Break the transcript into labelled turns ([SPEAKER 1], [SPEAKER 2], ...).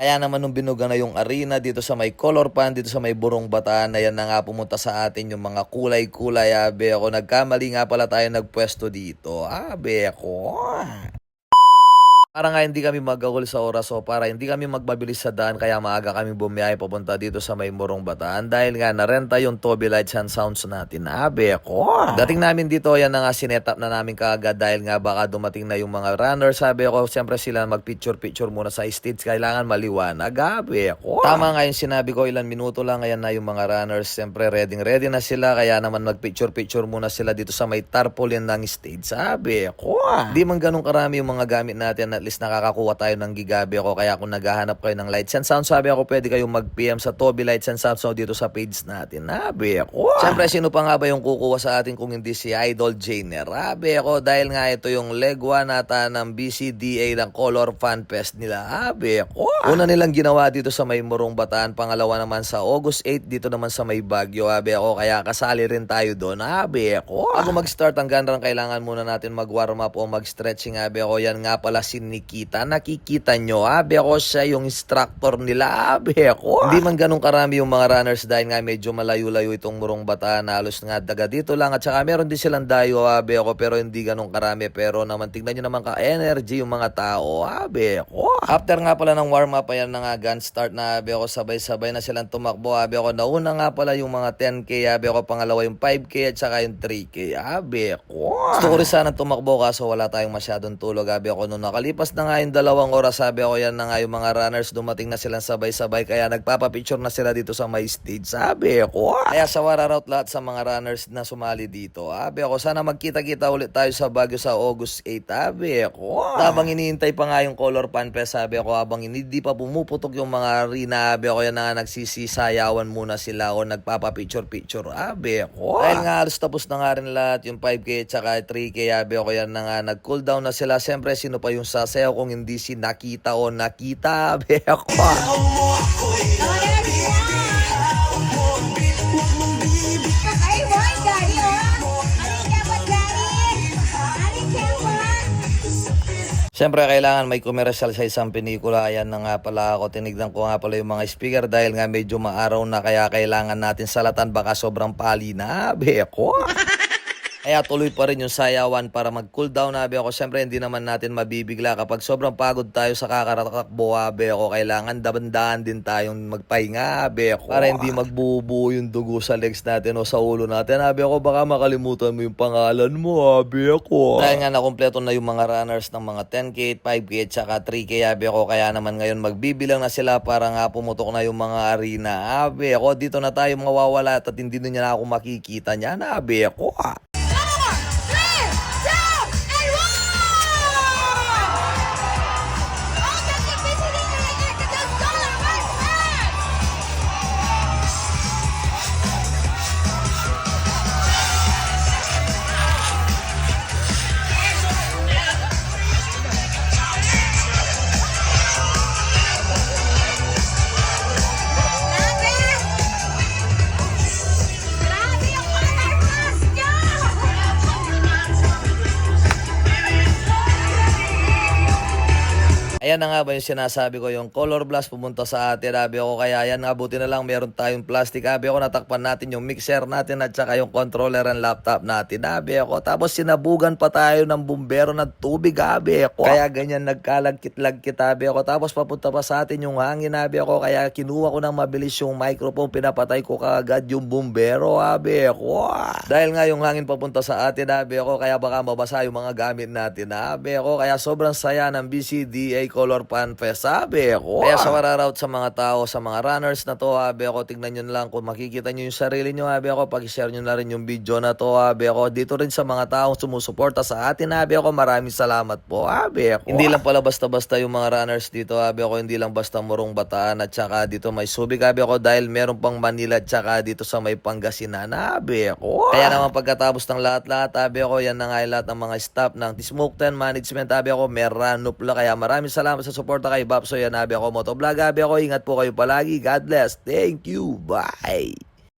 [SPEAKER 1] Kaya naman nung binuga na yung arena dito sa may Color Pan, dito sa may Burong Bataan, ayan na nga pumunta sa atin yung mga kulay-kulay. Abe ako, nagkamali nga pala tayo nagpwesto dito. Abe ako. Para nga hindi kami magagol sa oras o para hindi kami magbabilis sa daan kaya maaga kami bumiyahe papunta dito sa may Morong Bataan dahil nga narenta yung Toby Lights and Sounds natin. Abe ko. Dating namin dito, yan na nga sinetap na namin kaagad dahil nga baka dumating na yung mga runners. Sabi ko, siyempre sila magpicture-picture muna sa stage. Kailangan maliwanag. Abe ko. Tama nga yung sinabi ko, ilan minuto lang ayan na yung mga runners. Siyempre ready na sila kaya naman magpicture-picture muna sila dito sa may tarpaulin ng stage. Sabi ko. Di man ganun karami yung mga gamit natin, at least nakakakuha tayo ng gigabi ako. Kaya kung naghahanap kayo ng lights and sounds, sabi ako pwede kayong mag-PM sa Toby Lights and Sounds dito sa page natin. Sabi ako. Siyempre, sino pa nga ba yung kukuha sa atin kung hindi si Idol Jainer? Sabi ako, dahil nga ito yung leg 1 ata ng BCDA ng Color Fan Fest nila. Sabi ako. Una nilang ginawa dito sa may Morong Bataan, pangalawa naman sa August 8 dito naman sa may Baguio. Sabi ako, kaya kasali rin tayo doon. Sabi ako. Bago mag-start ang ganrang, kailangan muna natin mag-warm up o mag-stretching. Sabi ako, yan nga pala si Nikita. Nakikita nyo, sabi ako, siya yung instructor nila. Sabi ako. Hindi man ganun karami yung mga runners dahil nga medyo malayo-layo itong Morong Bataan. Halos nga daga dito lang. At saka meron din silang dayo, sabi ako, pero hindi ganun karami. Pero naman, tignan nyo naman ka-energy yung mga tao. Sabi ako. After nga pala ng warm up, ayan na nga, gun start na. Sabi ako, sabay-sabay na silang tumakbo. Sabi ako, nauna nga pala yung mga 10K. Sabi ako, pangalawa yung 5K at saka yung 3K. Sabi ako. Gusto ko rin sana tumakbo kaso wala tayong masyadong tulog. Sabi ako, nung nakalipas na nga yung 2 oras, sabi ako, yan na nga yung mga runners, dumating na silang sabay-sabay. Kaya nagpapapicture na sila dito sa my stage. Sabi ako. Kaya sa wararaut lahat sa mga runners na sumali dito. Sabi ako, sana magkita-kita ulit tayo sa Baguio sa August 8. Sabi ako. Habang iniintay pa nga yung Color Pan Fest, sabi ako, habang hindi pa pumuputok yung mga arena, sabi ako, yan na nga nagsisisayawan muna sila o nagpapapicture-picture. Sabi ako. Dahil nga halos tapos na nga rin lahat yung 5K at saka 3K. Sabi ako, yan na nga nag-cool down na sila. Siyempre, sino pa yung sasayaw kung hindi si Nakita o Nakita? Sabi ako. Siyempre, kailangan may commercial sa isang pelikula. Ayan na nga pala ako. Tinignan ko nga pala yung mga speaker dahil nga medyo maaraw na kaya kailangan natin salatan baka sobrang pali na. Sabi ako. Kaya tuloy pa rin yung sayawan para mag-cool down. Sabi ako, siyempre hindi naman natin mabibigla kapag sobrang pagod tayo sa kakaratakbo. Sabi ako, kailangan daban-dahan din tayong magpahinga. Sabi ako, para hindi magbubuo yung dugo sa legs natin o sa ulo natin. Sabi ako, baka makalimutan mo yung pangalan mo. Sabi ako. Dahil nga nakumpleto na yung mga runners ng mga 10K, 5K at saka 3K. Sabi ako, kaya naman ngayon magbibilang na sila para nga pumutok na yung mga arena. Sabi ako, dito na tayo mawawala at hindi na niya ako makikita niya. Sabi ako. Ayan na nga ba yung sinasabi ko, yung color blast pumunta sa atin. Sabi ako, kaya yan nga, buti na lang meron tayong plastic. Sabi ako, natakpan natin yung mixer natin at saka yung controller and laptop natin. Sabi ako, tapos sinabugan pa tayo ng bumbero ng tubig. Sabi ako, kaya ganyan nagkalagkit-lagkit. Sabi ako, tapos papunta pa sa atin yung hangin. Sabi ako, kaya kinuha ko ng mabilis yung microphone, pinapatay ko kaagad yung bumbero. Sabi ako, dahil nga yung hangin papunta sa atin. Sabi ako, kaya baka mabasa yung mga gamit natin. Sabi ako, kaya sobrang saya ng BCDA Color Fan Fest. Sabi ako. Kaya sa wararaut sa mga tao, sa mga runners na to, sabi ako, tignan nyo lang kung makikita nyo yung sarili nyo. Sabi ako, pag-share nyo na rin yung video na to. Sabi ako, dito rin sa mga taong sumusuporta sa atin. Sabi ako, maraming salamat po. Sabi ako. Hindi lang pala basta-basta yung mga runners dito. Sabi ako, hindi lang basta Morong Bataan at saka dito may Subic. Sabi ako, dahil meron pang Manila at saka dito sa may Pangasinan. Sabi ako. Kaya naman pagkatapos ng lahat-lahat, sabi ako, yan na nga lahat ng mga staff ng Smoke 10 Management. Sabi ako, meron pala. Kaya maraming salamat sa suporta kay Babso. Yan, sabi ako, Motovlog. Sabi ako, ingat po kayo palagi. God bless. Thank you. Bye.